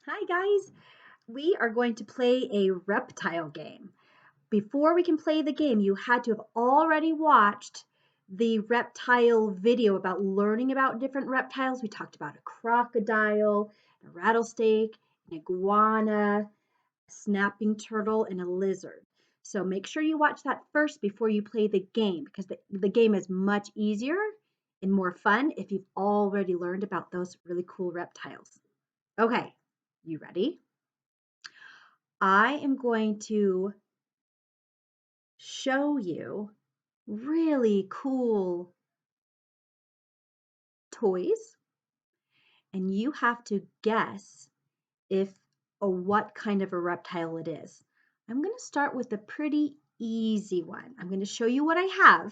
Hi guys, we are going to play a reptile game. Before we can play the game, you had to have already watched the reptile video about learning about different reptiles. We talked about a crocodile, a rattlesnake, an iguana, a snapping turtle, and a lizard. So make sure you watch that first before you play the game because the game is much easier and more fun if you've already learned about those really cool reptiles. Okay, you ready? I am going to show you really cool toys, and you have to guess if or what kind of a reptile it is. I'm going to start with a pretty easy one. I'm going to show you what I have.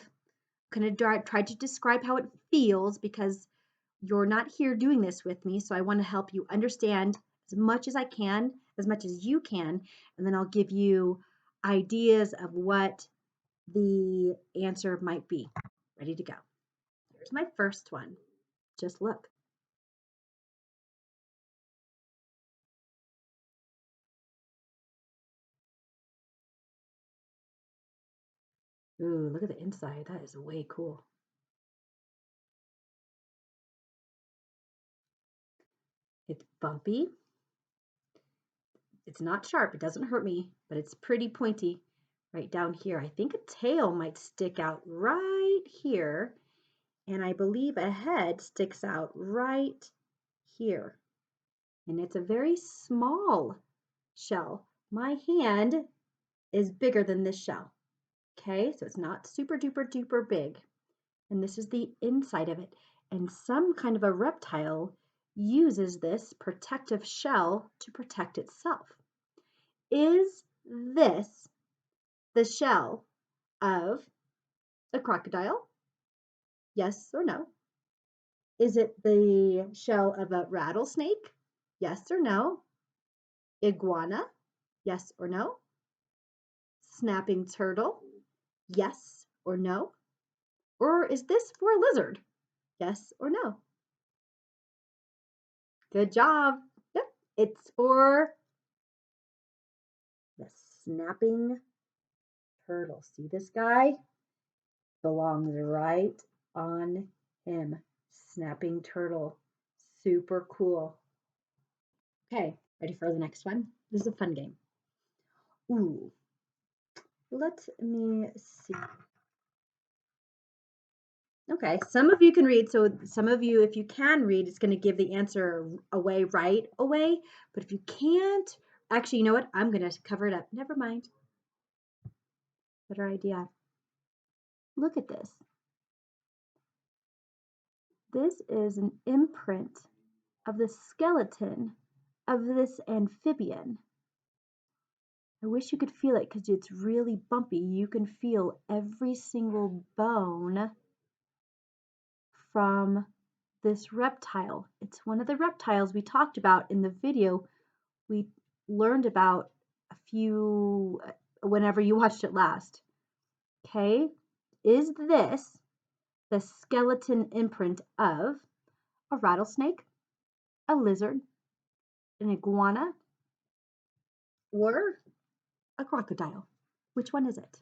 I'm going to try to describe how it feels because you're not here doing this with me, so I want to help you understand as much as I can, as much as you can, and then I'll give you ideas of what the answer might be. Ready to go. Here's my first one. Just look. Ooh, look at the inside. That is way cool. It's bumpy. It's not sharp. It doesn't hurt me, but it's pretty pointy right down here. I think a tail might stick out right here, and I believe a head sticks out right here. And it's a very small shell. My hand is bigger than this shell. Okay, so it's not super duper duper big. And this is the inside of it. And some kind of a reptile uses this protective shell to protect itself. Is this the shell of a crocodile? Yes or no? Is it the shell of a rattlesnake? Yes or no? Iguana? Yes or no? Snapping turtle? Yes or no? Or is this for a lizard? Yes or no? Good job. Yep, it's for the snapping turtle. See this guy? Belongs right on him. Snapping turtle. Super cool. Okay, ready for the next one? This is a fun game. Ooh, let me see. Okay, some of you can read, so some of you, if you can read, it's going to give the answer away right away. But if you can't, actually, you know what? I'm going to cover it up. Never mind. Better idea. Look at this. This is an imprint of the skeleton of this amphibian. I wish you could feel it because it's really bumpy. You can feel every single bone from this reptile. It's one of the reptiles we talked about in the video we learned about a few, whenever you watched it last. Okay, is this the skeleton imprint of a rattlesnake, a lizard, an iguana, or a crocodile? Which one is it?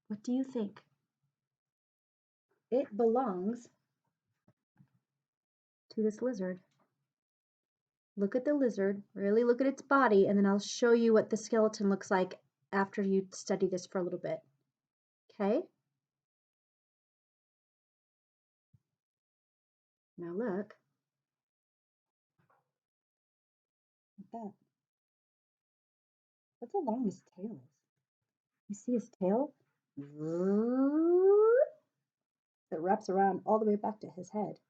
What do you think? It belongs to this lizard. Look at the lizard, really look at its body, and then I'll show you what the skeleton looks like after you study this for a little bit. Okay? Now look at that. That's how long his tail is. You see his tail? It wraps around all the way back to his head.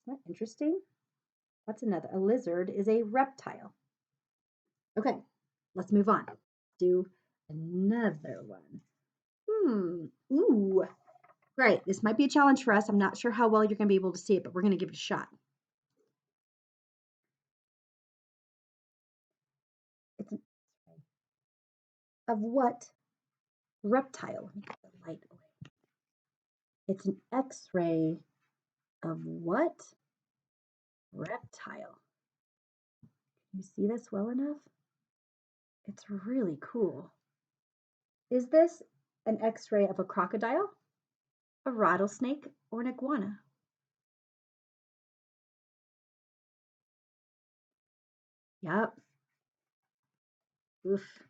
Isn't that interesting? That's another. A lizard is a reptile. Okay, let's move on. Do another one. Ooh. Great. This might be a challenge for us. I'm not sure how well you're going to be able to see it, but we're going to give it a shot. It's an X-ray of what reptile? Let me get the light away. It's an X-ray of what reptile? You see this well enough? It's really cool. Is this an x-ray of a crocodile, a rattlesnake, or an iguana? Yep. Oof.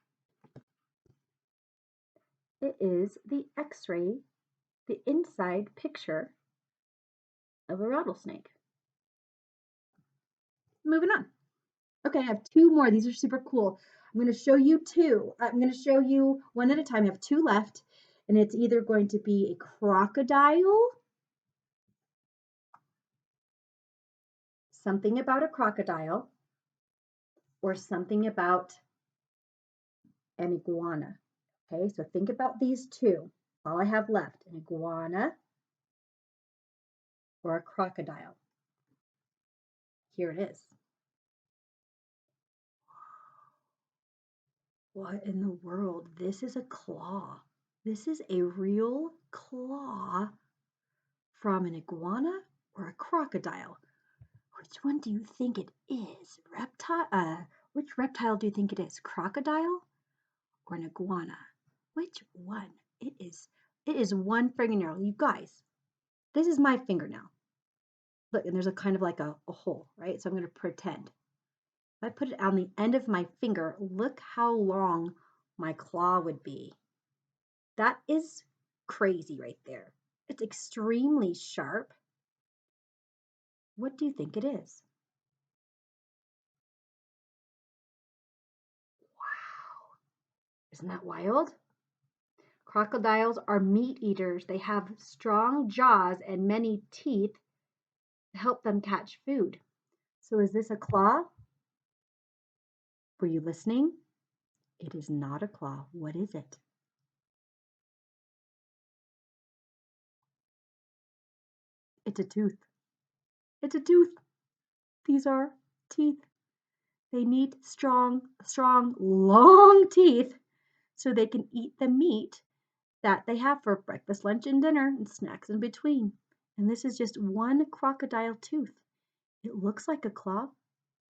It is the x-ray, the inside picture of a rattlesnake. Moving on. Okay, I have two more. These are super cool. I'm going to show you two. I'm going to show you one at a time. I have two left, and it's either going to be a crocodile, something about a crocodile, or something about an iguana. Okay, so think about these two. All I have left, an iguana or a crocodile. Here it is. What in the world? This is a claw. This is a real claw from an iguana or a crocodile. Which one do you think it is? Which reptile do you think it is? Crocodile or an iguana? Which one? It is one fingernail. You guys, this is my fingernail. Look, and there's a kind of like a hole, right? So I'm going to pretend. If I put it on the end of my finger, look how long my claw would be. That is crazy right there. It's extremely sharp. What do you think it is? Wow. Isn't that wild? Crocodiles are meat eaters. They have strong jaws and many teeth to help them catch food. So is this a claw? Were you listening? It is not a claw. What is it? It's a tooth. It's a tooth. These are teeth. They need strong, long teeth so they can eat the meat that they have for breakfast, lunch, and dinner, and snacks in between. And this is just one crocodile tooth. It looks like a claw,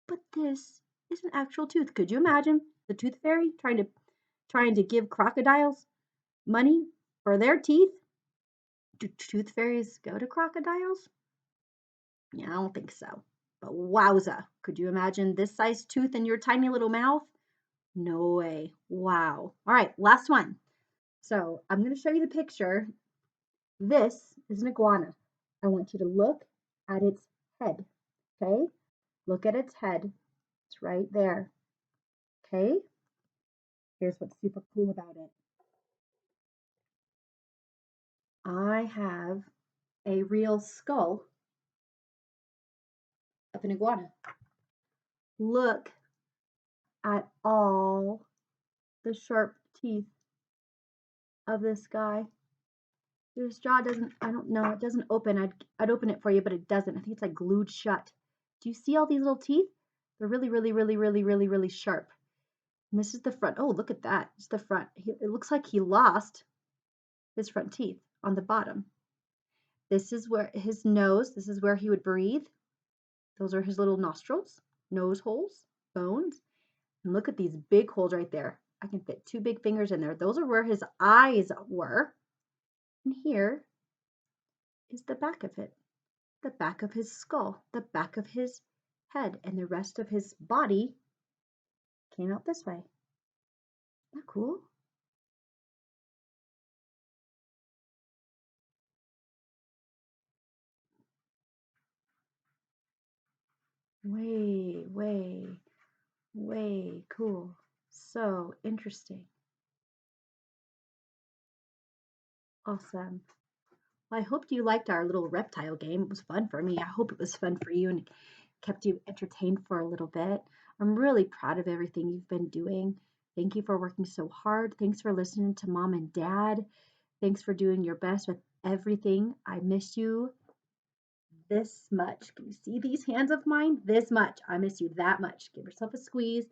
but this is an actual tooth. Could you imagine the tooth fairy trying to give crocodiles money for their teeth? Do tooth fairies go to crocodiles? Yeah, I don't think so. But wowza, could you imagine this size tooth in your tiny little mouth? No way. Wow. All right, last one. So I'm going to show you the picture. This is an iguana. I want you to look at its head. Okay? Look at its head. It's right there. Okay? Here's what's super cool about it. I have a real skull of an iguana. Look at all the sharp teeth of this guy. His jaw doesn't, I don't know, it doesn't open. I'd open it for you, but it doesn't. I think it's like glued shut. Do you see all these little teeth? They're really sharp. And this is the front. Oh, look at that. It's the front. It looks like he lost his front teeth on the bottom. This is where his nose, this is where he would breathe. Those are his little nostrils, nose holes, bones. And look at these big holes right there. I can fit two big fingers in there. Those are where his eyes were. And here is the back of it, the back of his skull, the back of his head, and the rest of his body came out this way. Isn't that cool? Way cool. So interesting. Awesome. Well, I hope you liked our little reptile game. It was fun for me. I hope it was fun for you and kept you entertained for a little bit. I'm really proud of everything you've been doing. Thank you for working so hard. Thanks for listening to Mom and Dad. Thanks for doing your best with everything. I miss you this much. Can you see these hands of mine? This much. I miss you that much. Give yourself a squeeze.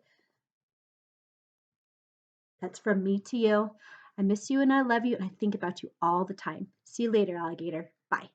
That's from me to you. I miss you and I love you and I think about you all the time. See you later, alligator. Bye.